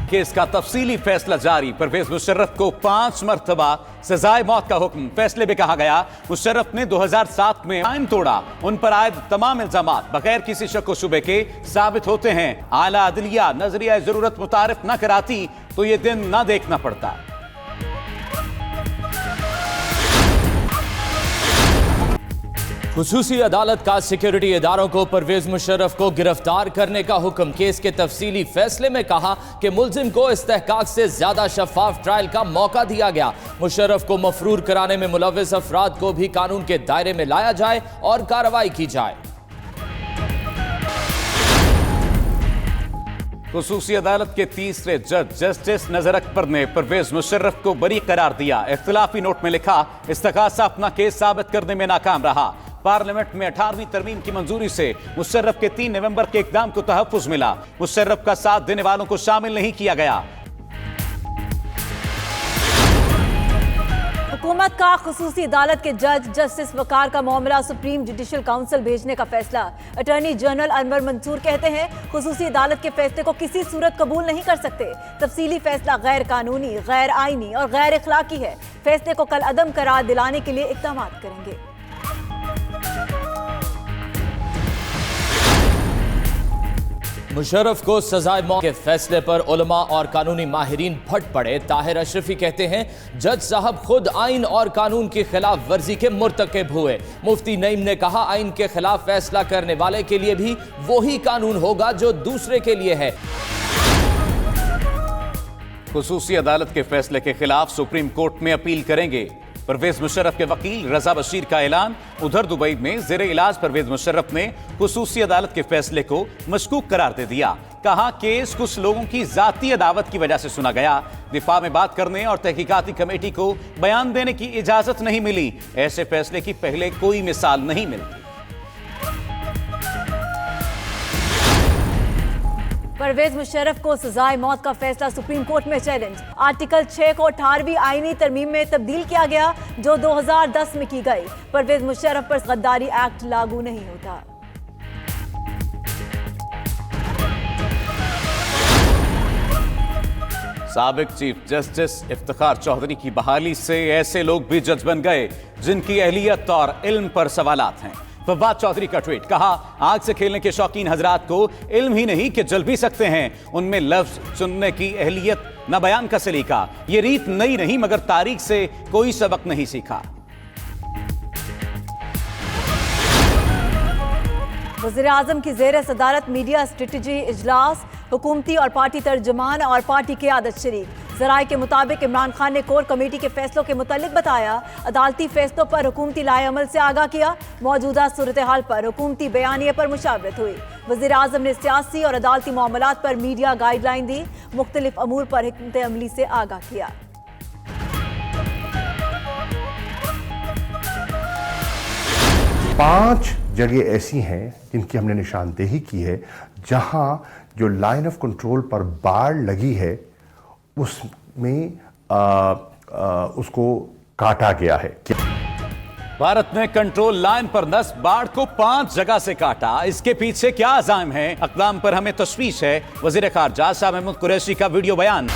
Case का तफसीली फैसला जारी। परवेज मुशर्रफ को 5 मरतबा सजाए मौत का हुक्म। फैसले में कहा गया, मुशर्रफ ने 2007 में आइन तोड़ा। उन पर आयद तमाम इल्जामात बगैर किसी शक व शुबे के साबित होते हैं। आला अदलिया नजरिया जरूरत मुतारिफ न कराती तो ये दिन न देखना पड़ता। खुसूसी अदालत का सिक्योरिटी इदारों को परवेज मुशर्रफ को गिरफ्तार करने का हुक्म। केस के तफसीली फैसले में कहा कि मुल्जिम को इस्तेहकाक से ज्यादा शफाफ ट्रायल का मौका दिया गया। मुशर्रफ को मफरूर कराने में मुलव्विस अफराद को भी कानून के दायरे में लाया जाए और कार्रवाई की जाए। खुसूसी अदालत के तीसरे जज जस्टिस नजर अकबर ने परवेज मुशर्रफ को बरी करार दिया। इख्तिलाफी नोट में लिखा, इस्तगासा अपना केस साबित करने में नाकाम रहा। पार्लियामेंट में 18वीं तरमीम की मंजूरी से मुशर्रफ के 3 नवंबर के इक़दाम को तहफ़्फ़ुज़ मिला। मुशर्रफ का साथ देने वालों को शामिल नहीं किया गया। हुकूमत का खुसूसी अदालत के जज जस्टिस वकार का मामला सुप्रीम जुडिशल काउंसिल भेजने का फैसला। अटॉर्नी जनरल अनवर मंसूर कहते हैं, खुसूसी अदालत के फैसले को किसी सूरत कबूल नहीं कर सकते। तफसीली फैसला गैर कानूनी, गैर आईनी और गैर इखलाकी है। फैसले को कल अदम करार दिलाने के लिए इक़दाम करेंगे। मुशर्रफ को सजाए मौत के फैसले पर उलमा और कानूनी माहिरीन फट पड़े। ताहिर अशरफी कहते हैं, जज साहब खुद आइन और कानून की खिलाफ वर्जी के मुर्तकिब हुए। मुफ्ती नईम ने कहा, आइन के खिलाफ फैसला करने वाले के लिए भी वही कानून होगा जो दूसरे के लिए है। खुसूसी अदालत के फैसले के खिलाफ सुप्रीम कोर्ट में अपील करेंगे। परवेज मुशर्रफ के वकील रजा बशीर का ऐलान। उधर दुबई में जेर इलाज परवेज मुशर्रफ ने खुसूसी अदालत के फैसले को मशकूक करार दे दिया। कहा, केस कुछ लोगों की जाती अदावत की वजह से सुना गया। दिफा में बात करने और तहकीकाती कमेटी को बयान देने की इजाजत नहीं मिली। ऐसे फैसले की पहले कोई मिसाल नहीं मिलती। परवेज मुशर्रफ को सजाए मौत का फैसला सुप्रीम कोर्ट में चैलेंज। आर्टिकल 6 को 18वीं आईनी तरमीम में तब्दील किया गया जो 2010 में की गई। परवेज मुशर्रफ पर गद्दारी एक्ट लागू नहीं होता। साबिक चीफ जस्टिस इफ्तिखार चौधरी की बहाली से ऐसे लोग भी जज बन गए जिनकी अहलियत और इल्म पर सवालात हैं। फवाद चौधरी का ट्वीट, कहा, आग से खेलने के शौकीन हजरात को इल्म ही नहीं कि जल भी सकते हैं। उनमें लफ्ज चुनने की अहलियत न बयान का सलीका। ये रीत नई नहीं मगर तारीख से कोई सबक नहीं सीखा। वज़ीर आज़म की ज़ेर सदारत मीडिया स्ट्रेटजी इजलास। हुकूमती और पार्टी तर्जुमान और पार्टी क़यादत शरीक। ज़राए के मुताबिक इमरान खान ने कोर कमेटी के फैसलों के मुतालिक बताया, अदालती फैसलों पर हुकूमती लाए अमल से आगाह किया। मौजूदा सूरत हाल पर हुकूमती बयानिए पर मुशावरत हुई। वज़ीर आज़म ने सियासी और अदालती मामलात पर मीडिया गाइडलाइन दी। मुख्तलिफ अमूर पर हिकमत अमली से आगाह किया। पांच जगह ऐसी हैं जिनकी हमने निशानदेही की है जहां जो लाइन ऑफ कंट्रोल पर बाड़ लगी है उसमें उसको काटा गया है। भारत ने कंट्रोल लाइन पर नस्ब बाढ़ को 5 जगह से काटा। इसके पीछे क्या अज़ाइम है? अक़दाम पर हमें तशवीश है। वज़ीर ख़ारजा शाह महमूद कुरैशी का वीडियो बयान।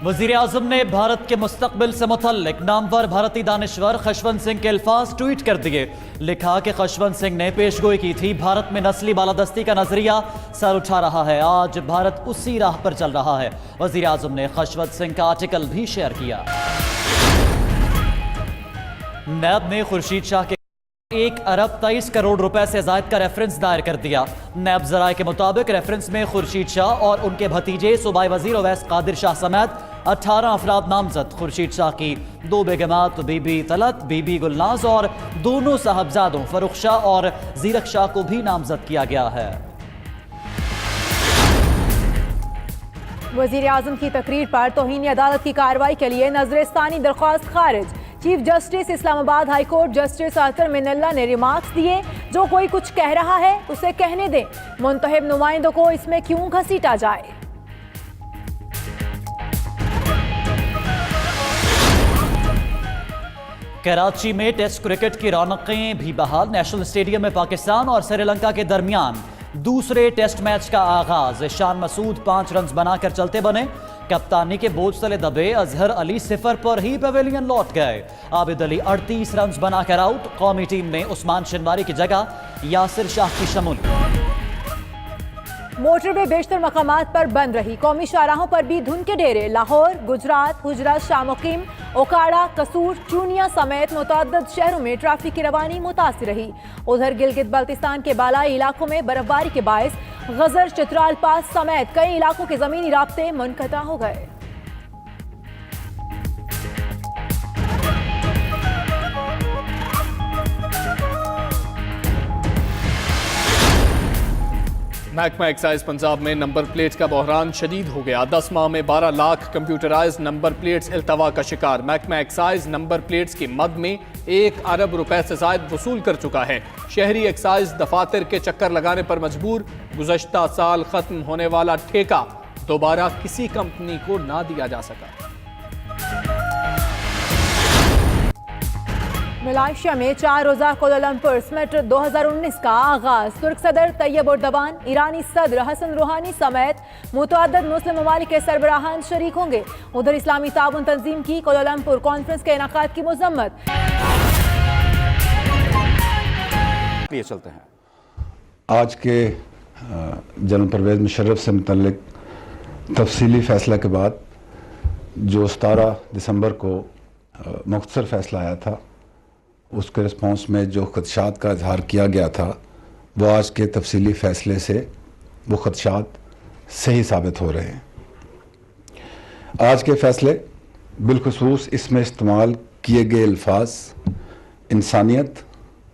वज़ीर आज़म ने भारत के मुस्तक़बिल से मुतल्लिक नामवर भारतीय दानिश्वर खशवंत सिंह के अल्फाज ट्वीट कर दिए। लिखा कि खशवंत सिंह ने पेशगोई की थी, भारत में नस्ली बालादस्ती का नजरिया सर उठा रहा है। आज भारत उसी राह पर चल रहा है। वज़ीर आज़म ने खशवंत सिंह का आर्टिकल भी शेयर किया। नैब ने खुर्शीद शाह के 1 अरब 23 करोड़ रुपए से ज़ायद का रेफरेंस दायर कर दिया। नैब ज़राए के मुताबिक रेफरेंस में खुर्शीद शाह और उनके भतीजे सूबाई वजीर अवैस कादिर शाह समेत 18 अफराद नामजद। खुर्शीद शाह की 2 बेगमात बीबी तलत, बीबी गुलनाज और दोनों साहबजादों फरुख शाह और जीरक शाह को भी नामजद किया गया है। वज़ीर आज़म की तकरीर पर तौहीन अदालत की कार्रवाई के लिए नजरस्तानी दरख्वास्त खारिज। Chief justice Islamabad high court justice Athar Minallah ने रिमार्क्स दिए, जो कोई कुछ कह रहा है उसे कहने दें, मुंतखब नुमाइंदों को इसमें क्यों घसीटा जाए। कराची में टेस्ट क्रिकेट की रौनकें भी बहाल। नेशनल स्टेडियम में पाकिस्तान और श्रीलंका के दरमियान दूसरे टेस्ट मैच का आगाज, ईशान मसूद 5 रन बनाकर चलते बने। कप्तानी के बोझ तले दबे अजहर अली 0 पर ही पवेलियन लौट गए। आबिद अली 38 रन बनाकर आउट। कौमी टीम में उस्मान शनवारी की जगह यासिर शाह की शमूलियत। मोटरवे बेशतर मकामात पर बंद रही। कौमी शाहराहों पर भी धुन के डेरे। लाहौर, गुजरात, हुजरा, शामुकीम, ओकाड़ा, कसूर, चूनिया समेत मुतअद्दिद शहरों में ट्रैफिक की रवानी मुतासिर रही। उधर गिलगित बल्तिस्तान के बालाई इलाकों में बर्फबारी के बायस गजर, चित्राल पास समेत कई इलाकों के जमीनी राब्ते मुनक़ता हो गए। महकमा एक्साइज पंजाब में नंबर प्लेट का बहरान शदीद हो गया। 10 माह में 12 लाख कंप्यूटराइज नंबर प्लेट्स इल्तवा का शिकार। महकमा एक्साइज नंबर प्लेट्स की मद में 1 अरब रुपए से ज़ायद वसूल कर चुका है। शहरी एक्साइज दफातर के चक्कर लगाने पर मजबूर। गुज़श्ता साल खत्म होने वाला ठेका दोबारा किसी कंपनी को ना दिया जा सका। मलेशिया में 4 रोजा कोलालंपुर समिट 2019 का आगाज। तुर्क सदर तैयब उर्दवान, ईरानी सदर हसन रूहानी समेत मुतअद्दिद मुस्लिम ममालिक के सरबराहान शरीक होंगे। उधर इस्लामी ताउन तंजीम की कोलालंपुर कॉन्फ्रेंस के इनाकाद की मजम्मत। चलते हैं आज के जनरल परवेज मुशर्रफ से मुतल्लिक तफसीली फैसला के बाद जो 17 दिसंबर को मुख्तसर फैसला आया था, उसके रिस्पॉन्स में जो खदशात का इजहार किया गया था, वो आज के तफसीली फ़ैसले से वो खदशात सही साबित हो रहे हैं। आज के फ़ैसले बिलखुसूस इसमें इस्तेमाल किए गए अल्फाज इंसानियत,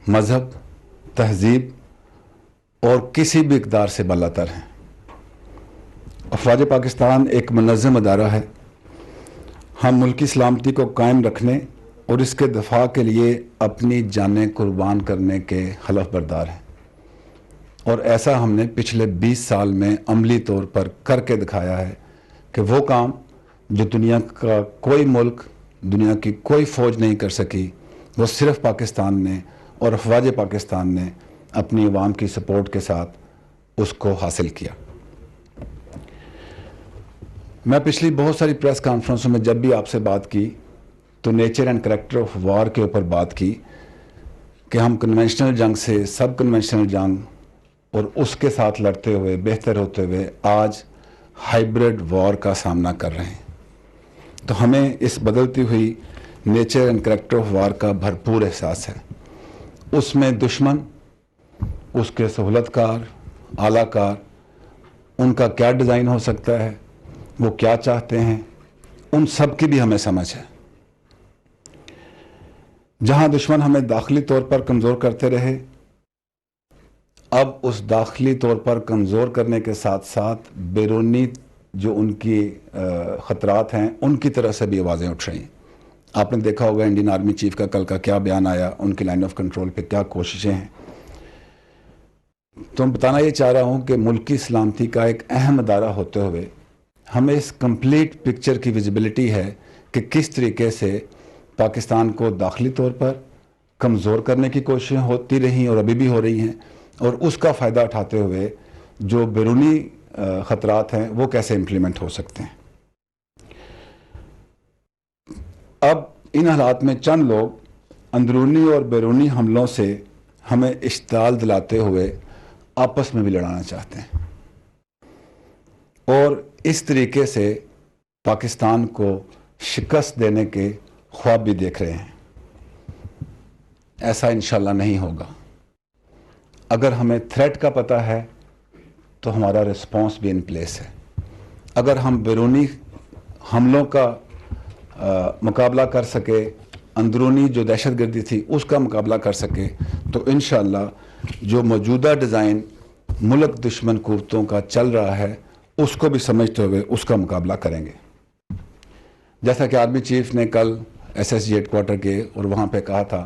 मज़हब, तहज़ीब और किसी भी इक़दार से बालातर हैं। अफ़वाज पाकिस्तान एक मुनज़्ज़म अदारा है। हम मुल्की सलामती को कायम रखने और इसके दफा के लिए अपनी जानें कुर्बान करने के हलफ बरदार हैं, और ऐसा हमने पिछले 20 साल में अमली तौर पर करके दिखाया है कि वो काम जो दुनिया का कोई मुल्क, दुनिया की कोई फ़ौज नहीं कर सकी, वो सिर्फ पाकिस्तान ने और अफ़वाज पाकिस्तान ने अपनी अवाम की सपोर्ट के साथ उसको हासिल किया। मैं पिछली बहुत सारी प्रेस कॉन्फ्रेंसों में जब भी आपसे बात की तो nature and character of war के ऊपर बात की कि हम कन्वेंशनल जंग से सब कन्वेंशनल जंग और उसके साथ लड़ते हुए बेहतर होते हुए आज हाइब्रिड वॉर का सामना कर रहे हैं। तो हमें इस बदलती हुई nature and character of war का भरपूर एहसास है। उसमें दुश्मन, उसके सहूलतकार, आलाकार, उनका क्या डिज़ाइन हो सकता है, वो क्या चाहते हैं, उन सब की भी हमें समझ है। जहां दुश्मन हमें दाखिली तौर पर कमज़ोर करते रहे, अब उस दाखिली तौर पर कमज़ोर करने के साथ साथ बैरूनी जो उनकी ख़तरात हैं, उनकी तरफ से भी आवाज़ें उठ रही हैं। आपने देखा होगा इंडियन आर्मी चीफ का कल का क्या बयान आया, उनकी लाइन ऑफ कंट्रोल पे क्या कोशिशें हैं। तो मैं बताना ये चाह रहा हूँ कि मुल्क की सलामती का एक अहम अदारा होते हुए हमें इस कंप्लीट पिक्चर की विजिबिलिटी है कि किस तरीके से पाकिस्तान को दाखिली तौर पर कमज़ोर करने की कोशिशें होती रही और अभी भी हो रही हैं, और उसका फ़ायदा उठाते हुए जो बैरूनी ख़तरात हैं वो कैसे इम्प्लीमेंट हो सकते हैं। अब इन हालात में चंद लोग अंदरूनी और बैरूनी हमलों से हमें इश्ताल दिलाते हुए आपस में भी लड़ाना चाहते हैं, और इस तरीके से पाकिस्तान को शिकस्त देने के ख्वाब भी देख रहे हैं। ऐसा इंशाल्लाह नहीं होगा। अगर हमें थ्रेट का पता है तो हमारा रिस्पांस भी इन प्लेस है। अगर हम बैरूनी हमलों का मुकाबला कर सके, अंदरूनी जो दहशतगर्दी थी उसका मुकाबला कर सके, तो इंशाल्लाह जो मौजूदा डिज़ाइन मुल्क दुश्मन कुव्वतों का चल रहा है उसको भी समझते हुए उसका मुकाबला करेंगे। जैसा कि आर्मी चीफ ने कल SSG हेडक्वार्टर के और वहाँ पे कहा था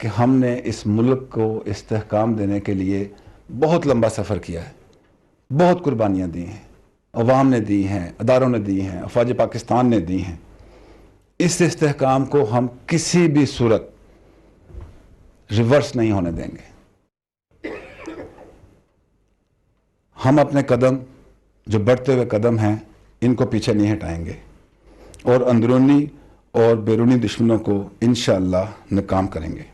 कि हमने इस मुल्क को इस्तेहकाम देने के लिए बहुत लंबा सफ़र किया है, बहुत कुर्बानियाँ दी हैं, अवाम ने दी हैं, अदारों ने दी हैं, अफ़वाज पाकिस्तान ने दी हैं। इस इस्तेहकाम को हम किसी भी सूरत रिवर्स नहीं होने देंगे। हम अपने कदम जो बढ़ते हुए कदम हैं इनको पीछे नहीं हटाएंगे और अंदरूनी और बैरूनी दुश्मनों को इंशाअल्लाह नाकाम करेंगे।